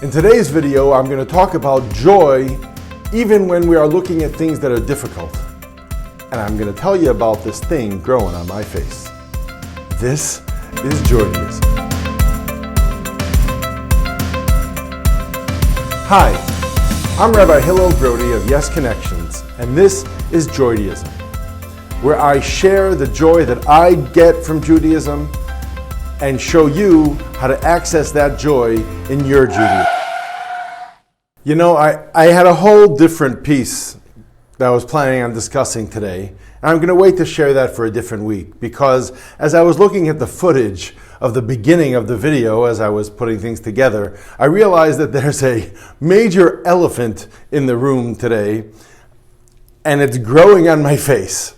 In today's video, I'm going to talk about joy even when we are looking at things that are difficult. And I'm going to tell you about this thing growing on my face. This is Joydaism. Hi, I'm Rabbi Hillel Brody of Yes Connections, and this is Joydaism, where I share the joy that I get from Judaism and show you how to access that joy in your Judaism. You know, I had a whole different piece that I was planning on discussing today, and I'm going to wait to share that for a different week, because as I was looking at the footage of the beginning of the video as I was putting things together, I realized that there's a major elephant in the room today, and it's growing on my face.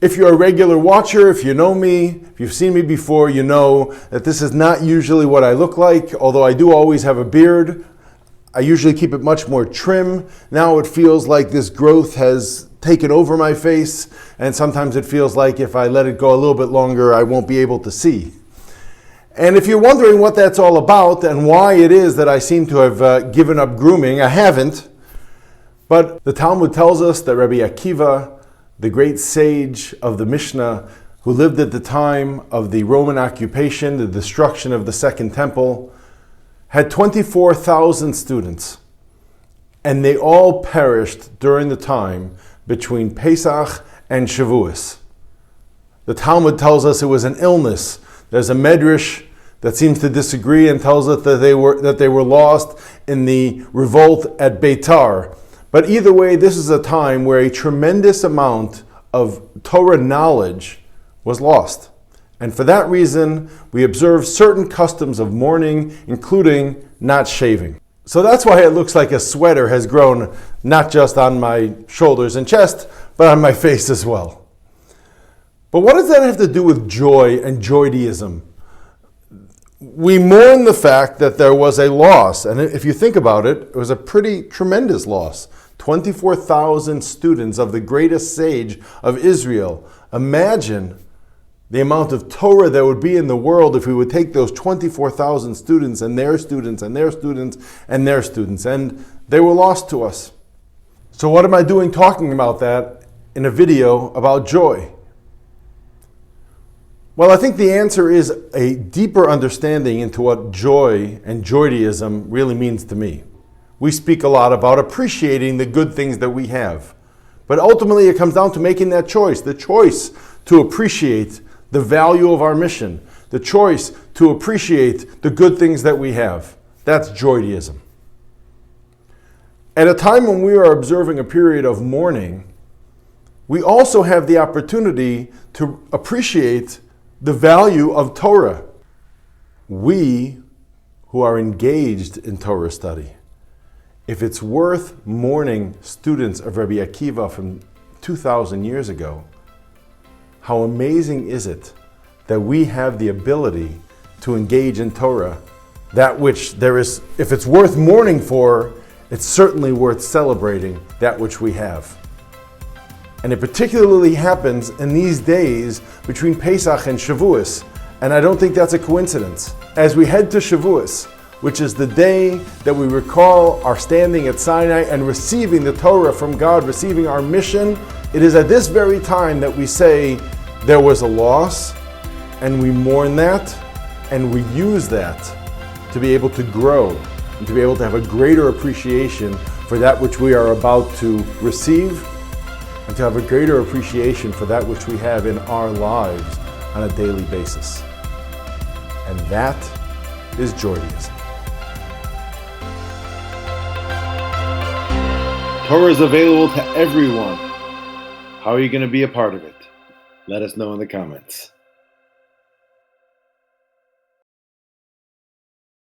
If you're a regular watcher, if you know me, if you've seen me before, you know that this is not usually what I look like, although I do always have a beard. I usually keep it much more trim. Now it feels like this growth has taken over my face, and sometimes it feels like if I let it go a little bit longer, I won't be able to see. And if you're wondering what that's all about and why it is that I seem to have given up grooming, I haven't. But the Talmud tells us that Rabbi Akiva, the great sage of the Mishnah, who lived at the time of the Roman occupation, the destruction of the Second Temple, had 24,000 students, and they all perished during the time between Pesach and Shavuos. The Talmud tells us it was an illness. There's a medrash that seems to disagree and tells us that they were lost in the revolt at Beitar. But either way, this is a time where a tremendous amount of Torah knowledge was lost. And for that reason, we observe certain customs of mourning, including not shaving. So that's why it looks like a sweater has grown not just on my shoulders and chest, but on my face as well. But what does that have to do with joy and Joydaism? We mourn the fact that there was a loss, and if you think about it, it was a pretty tremendous loss. 24,000 students of the greatest sage of Israel. Imagine the amount of Torah there would be in the world if we would take those 24,000 students and their students and their students and their students, and they were lost to us. So what am I doing talking about that in a video about joy? Well, I think the answer is a deeper understanding into what joy and Joydaism really means to me. We speak a lot about appreciating the good things that we have. But ultimately it comes down to making that choice, the choice to appreciate the value of our mission, the choice to appreciate the good things that we have. That's Joydaism. At a time when we are observing a period of mourning, we also have the opportunity to appreciate the value of Torah. We who are engaged in Torah study, if it's worth mourning students of Rabbi Akiva from 2,000 years ago, how amazing is it that we have the ability to engage in Torah, that which there is, if it's worth mourning for, it's certainly worth celebrating that which we have. And it particularly happens in these days between Pesach and Shavuos, and I don't think that's a coincidence. As we head to Shavuos, which is the day that we recall our standing at Sinai and receiving the Torah from God, receiving our mission, it is at this very time that we say there was a loss, and we mourn that, and we use that to be able to grow and to be able to have a greater appreciation for that which we are about to receive, and to have a greater appreciation for that which we have in our lives on a daily basis. And that is Joydaism. Torah is available to everyone. How are you going to be a part of it? Let us know in the comments.